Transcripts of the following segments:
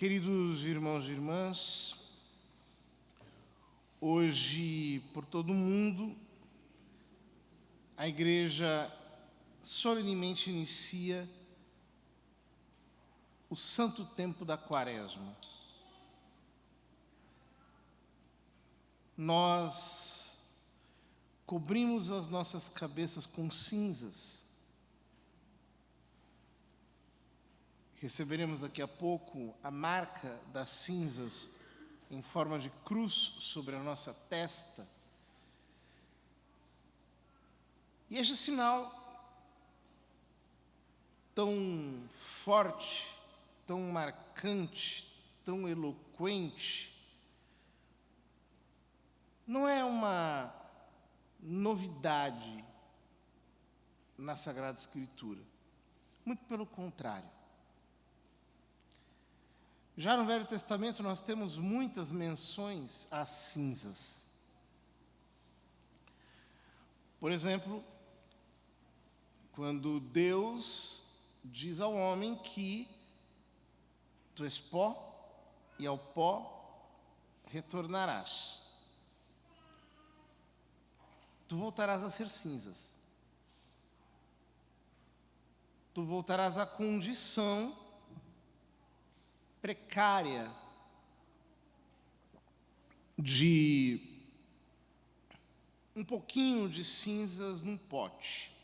Queridos irmãos e irmãs, hoje, por todo o mundo, a Igreja solenemente inicia o santo tempo da Quaresma. Nós cobrimos as nossas cabeças com cinzas. Receberemos daqui a pouco a marca das cinzas em forma de cruz sobre a nossa testa. E este sinal tão forte, tão marcante, tão eloquente, não é uma novidade na Sagrada Escritura. Muito pelo contrário. Já no Velho Testamento nós temos muitas menções às cinzas. Por exemplo, quando Deus diz ao homem que tu és pó e ao pó retornarás. Tu voltarás a ser cinzas. Tu voltarás à condição precária de um pouquinho de cinzas num pote.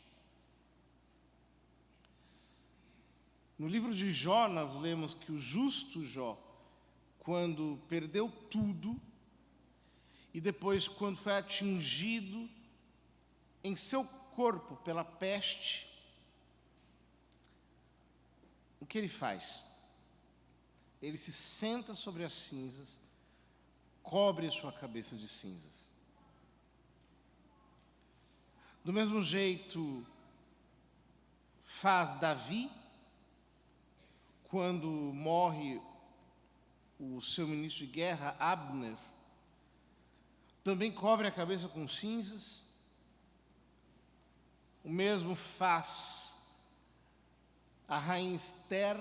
No livro de Jó, nós lemos que o justo Jó, quando perdeu tudo, e depois, quando foi atingido em seu corpo pela peste, o que ele faz? Ele se senta sobre as cinzas, cobre a sua cabeça de cinzas. Do mesmo jeito, faz Davi, quando morre o seu ministro de guerra, Abner, também cobre a cabeça com cinzas. O mesmo faz a rainha Esther,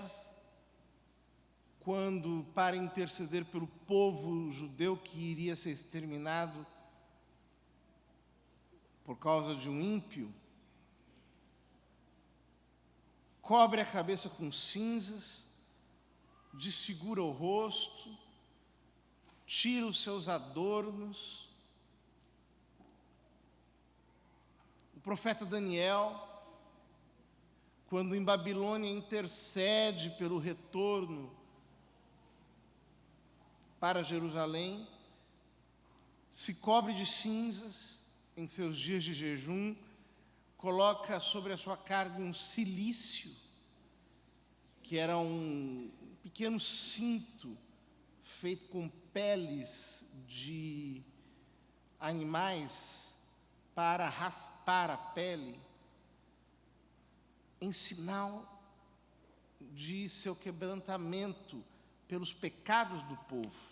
quando, para interceder pelo povo judeu que iria ser exterminado por causa de um ímpio, cobre a cabeça com cinzas, desfigura o rosto, tira os seus adornos. O profeta Daniel, quando em Babilônia intercede pelo retorno para Jerusalém, se cobre de cinzas em seus dias de jejum, coloca sobre a sua carne um cilício, que era um pequeno cinto feito com peles de animais para raspar a pele, em sinal de seu quebrantamento pelos pecados do povo,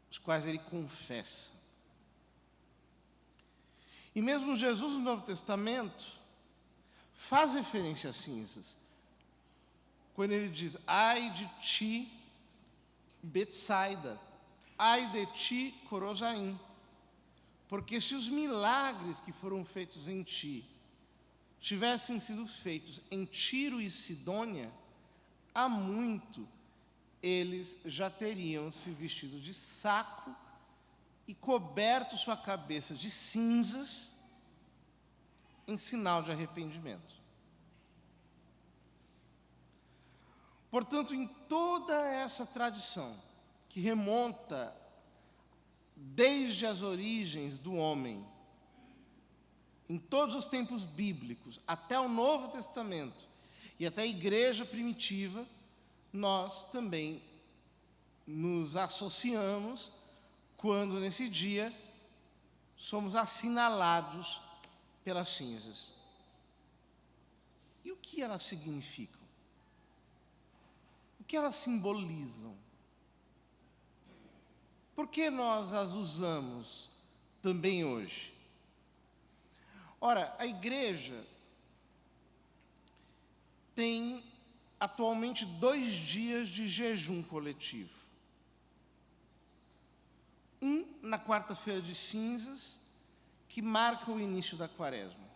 os quais ele confessa. E mesmo Jesus, no Novo Testamento, faz referência às cinzas, quando ele diz: ai de ti, Betsaida, ai de ti, Corozaim, porque se os milagres que foram feitos em ti tivessem sido feitos em Tiro e Sidônia, há muito eles já teriam se vestido de saco e coberto sua cabeça de cinzas em sinal de arrependimento. Portanto, em toda essa tradição que remonta desde as origens do homem, em todos os tempos bíblicos, até o Novo Testamento e até a igreja primitiva, nós também nos associamos quando nesse dia somos assinalados pelas cinzas. E o que elas significam? O que elas simbolizam? Por que nós as usamos também hoje? Ora, a igreja tem atualmente 2 dias de jejum coletivo. Um na quarta-feira de cinzas, que marca o início da quaresma.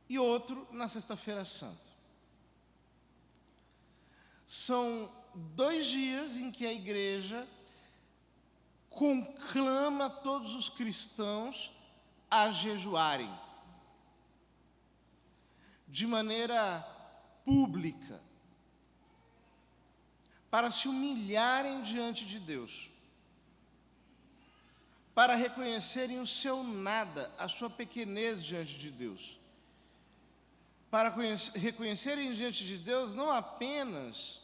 E outro na sexta-feira santa. São 2 dias em que a igreja conclama todos os cristãos a jejuarem, de maneira pública, para se humilharem diante de Deus, para reconhecerem o seu nada, a sua pequenez diante de Deus, para reconhecerem diante de Deus não apenas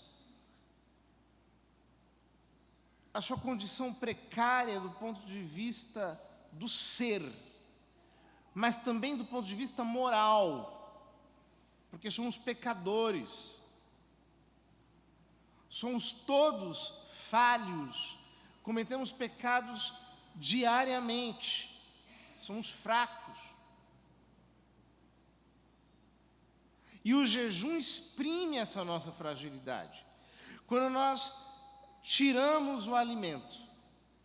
a sua condição precária do ponto de vista do ser, mas também do ponto de vista moral, porque somos pecadores, somos todos falhos, cometemos pecados diariamente, somos fracos. E o jejum exprime essa nossa fragilidade. Quando nós tiramos o alimento,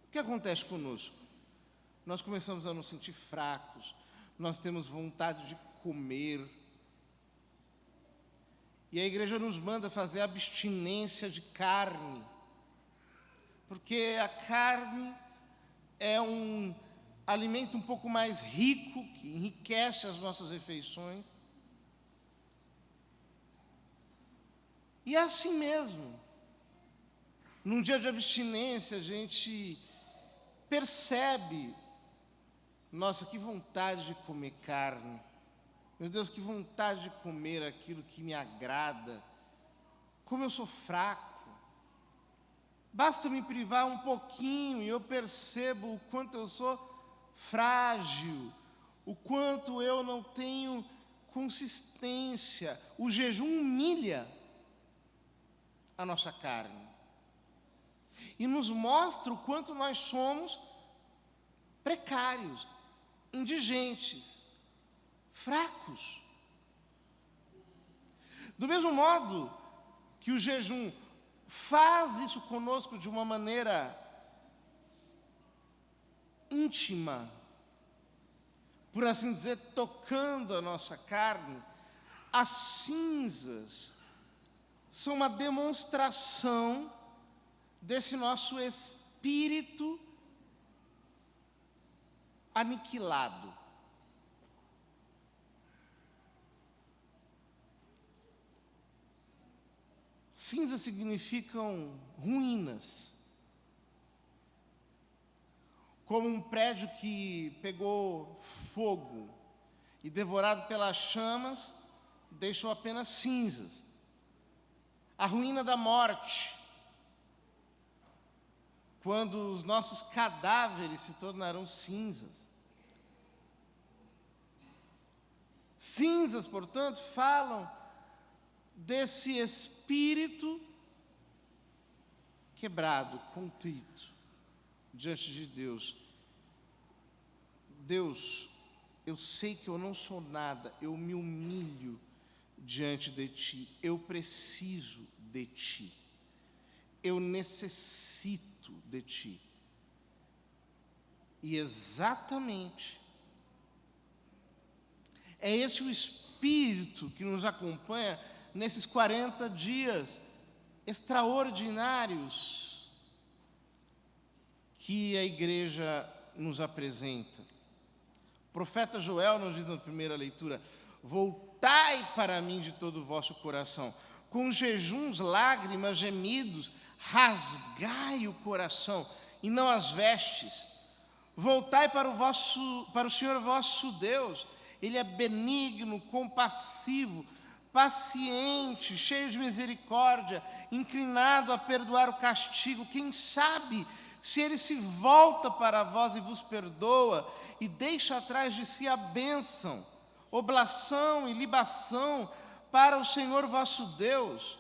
o que acontece conosco? Nós começamos a nos sentir fracos, nós temos vontade de comer. E a igreja nos manda fazer abstinência de carne, porque a carne é um alimento um pouco mais rico, que enriquece as nossas refeições. E é assim mesmo. Num dia de abstinência, a gente percebe, nossa, que vontade de comer carne. Meu Deus, que vontade de comer aquilo que me agrada. Como eu sou fraco. Basta me privar um pouquinho e eu percebo o quanto eu sou frágil, o quanto eu não tenho consistência. O jejum humilha a nossa carne e nos mostra o quanto nós somos precários, indigentes, fracos. Do mesmo modo que o jejum faz isso conosco de uma maneira íntima, por assim dizer, tocando a nossa carne, as cinzas são uma demonstração desse nosso espírito aniquilado. Cinzas significam ruínas. Como um prédio que pegou fogo e, devorado pelas chamas, deixou apenas cinzas. A ruína da morte, quando os nossos cadáveres se tornarão cinzas. Cinzas, portanto, falam desse espírito quebrado, contrito, diante de Deus. Deus, eu sei que eu não sou nada, eu me humilho diante de Ti, eu preciso de Ti, eu necessito de Ti. E exatamente é esse o espírito que nos acompanha nesses 40 dias extraordinários que a igreja nos apresenta. O profeta Joel nos diz na primeira leitura: voltai para mim de todo o vosso coração, com jejuns, lágrimas, gemidos, rasgai o coração e não as vestes. Voltai para o Senhor vosso Deus. Ele é benigno, compassivo, paciente, cheio de misericórdia, inclinado a perdoar o castigo. Quem sabe se Ele se volta para vós e vos perdoa e deixa atrás de si a bênção, oblação e libação para o Senhor vosso Deus.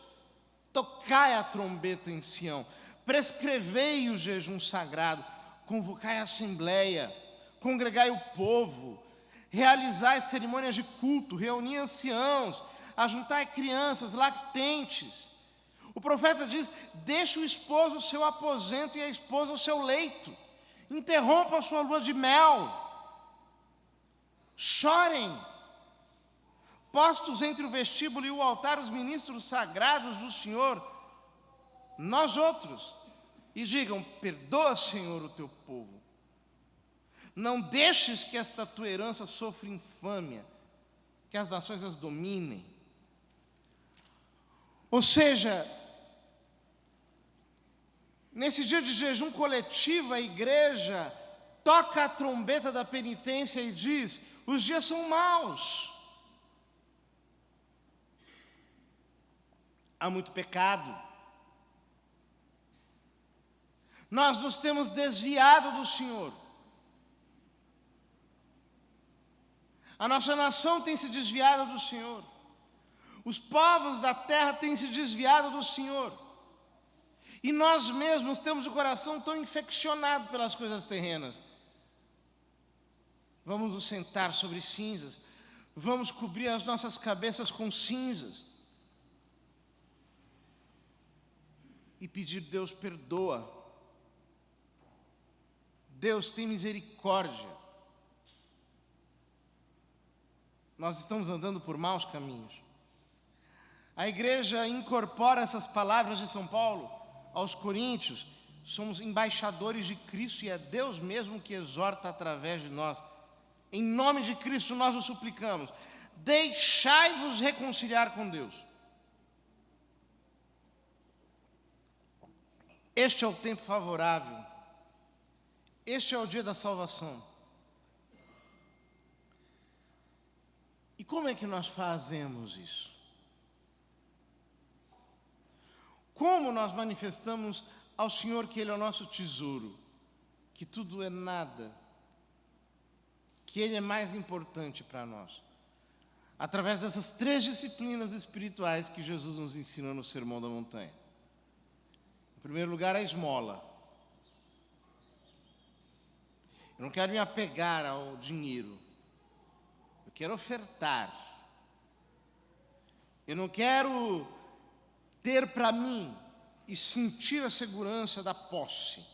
Tocai a trombeta em Sião, prescrevei o jejum sagrado, convocai a assembleia, congregai o povo, realizai cerimônias de culto, reuni anciãos, ajuntai crianças, lactentes. O profeta diz: deixe o esposo o seu aposento e a esposa o seu leito. Interrompa a sua lua de mel. Chorem. Postos entre o vestíbulo e o altar os ministros sagrados do Senhor, nós outros, e digam: perdoa, Senhor, o teu povo. Não deixes que esta tua herança sofra infâmia, que as nações as dominem. Ou seja, nesse dia de jejum coletivo, a igreja toca a trombeta da penitência e diz: os dias são maus. Há muito pecado. Nós nos temos desviado do Senhor. A nossa nação tem se desviado do Senhor. Os povos da terra têm se desviado do Senhor. E nós mesmos temos o coração tão infeccionado pelas coisas terrenas. Vamos nos sentar sobre cinzas. Vamos cobrir as nossas cabeças com cinzas. E pedir: Deus, perdoa. Deus, tem misericórdia. Nós estamos andando por maus caminhos. A igreja incorpora essas palavras de São Paulo aos Coríntios. Somos embaixadores de Cristo e é Deus mesmo que exorta através de nós. Em nome de Cristo nós o suplicamos: deixai-vos reconciliar com Deus. Este é o tempo favorável. Este é o dia da salvação. E como é que nós fazemos isso? Como nós manifestamos ao Senhor que Ele é o nosso tesouro, que tudo é nada, que Ele é mais importante para nós? Através dessas 3 disciplinas espirituais que Jesus nos ensina no Sermão da Montanha. Em primeiro lugar, a esmola. Eu não quero me apegar ao dinheiro. Eu quero ofertar. Eu não quero ter para mim e sentir a segurança da posse.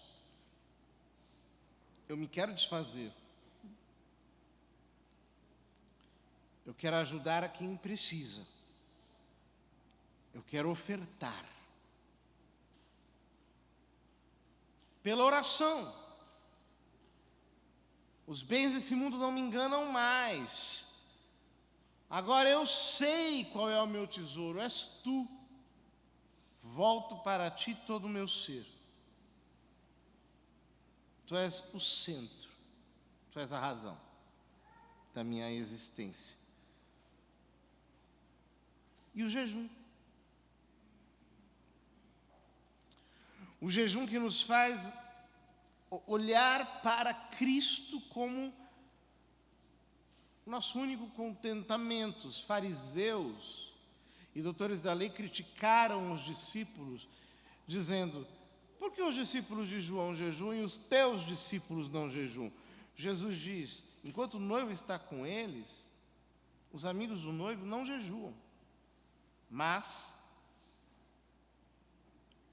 Eu me quero desfazer. Eu quero ajudar a quem precisa. Eu quero ofertar. Pela oração. Os bens desse mundo não me enganam mais. Agora eu sei qual é o meu tesouro, és tu. Volto para ti todo o meu ser. Tu és o centro, tu és a razão da minha existência. E o jejum. O jejum que nos faz olhar para Cristo como nosso único contentamento. Os fariseus e doutores da lei criticaram os discípulos, dizendo: por que os discípulos de João jejuam e os teus discípulos não jejuam? Jesus diz: enquanto o noivo está com eles, os amigos do noivo não jejuam, mas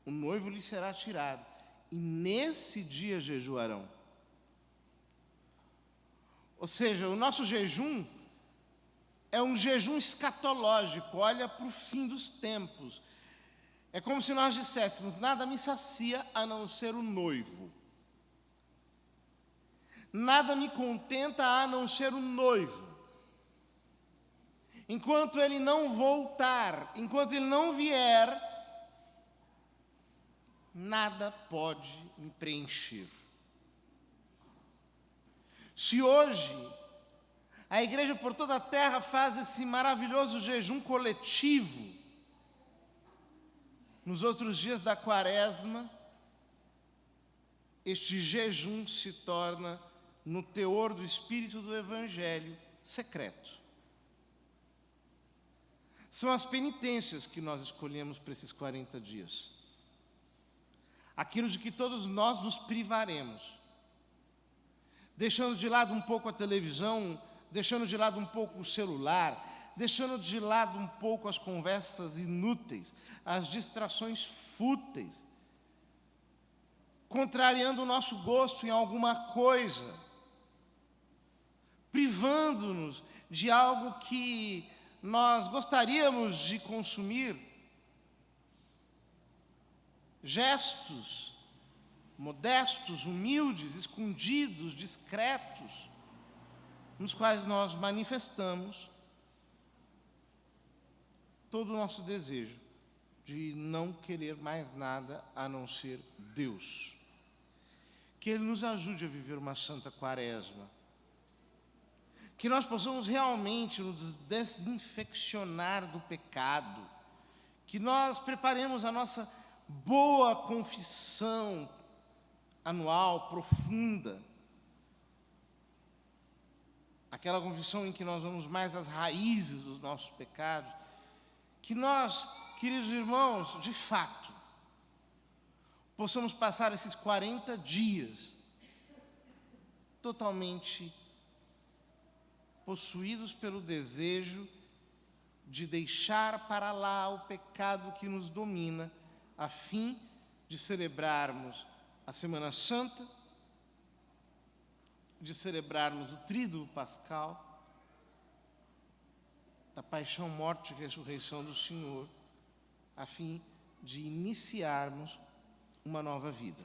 o noivo lhe será tirado, e nesse dia jejuarão. Ou seja, o nosso jejum é um jejum escatológico, olha para o fim dos tempos. É como se nós disséssemos: nada me sacia a não ser o noivo. Nada me contenta a não ser o noivo. Enquanto ele não voltar, enquanto ele não vier, nada pode me preencher. Se hoje a igreja por toda a terra faz esse maravilhoso jejum coletivo, nos outros dias da quaresma, este jejum se torna, no teor do espírito do Evangelho, secreto. São as penitências que nós escolhemos para esses 40 dias. Aquilo de que todos nós nos privaremos. Deixando de lado um pouco a televisão, deixando de lado um pouco o celular, deixando de lado um pouco as conversas inúteis, as distrações fúteis, contrariando o nosso gosto em alguma coisa, privando-nos de algo que nós gostaríamos de consumir, gestos modestos, humildes, escondidos, discretos, nos quais nós manifestamos todo o nosso desejo de não querer mais nada a não ser Deus. Que Ele nos ajude a viver uma santa quaresma. Que nós possamos realmente nos desinfeccionar do pecado. Que nós preparemos a nossa boa confissão anual, profunda. Aquela confissão em que nós vamos mais às raízes dos nossos pecados. Que nós, queridos irmãos, de fato, possamos passar esses 40 dias totalmente possuídos pelo desejo de deixar para lá o pecado que nos domina, a fim de celebrarmos a Semana Santa, de celebrarmos o Tríduo Pascal, da paixão, morte e ressurreição do Senhor, a fim de iniciarmos uma nova vida.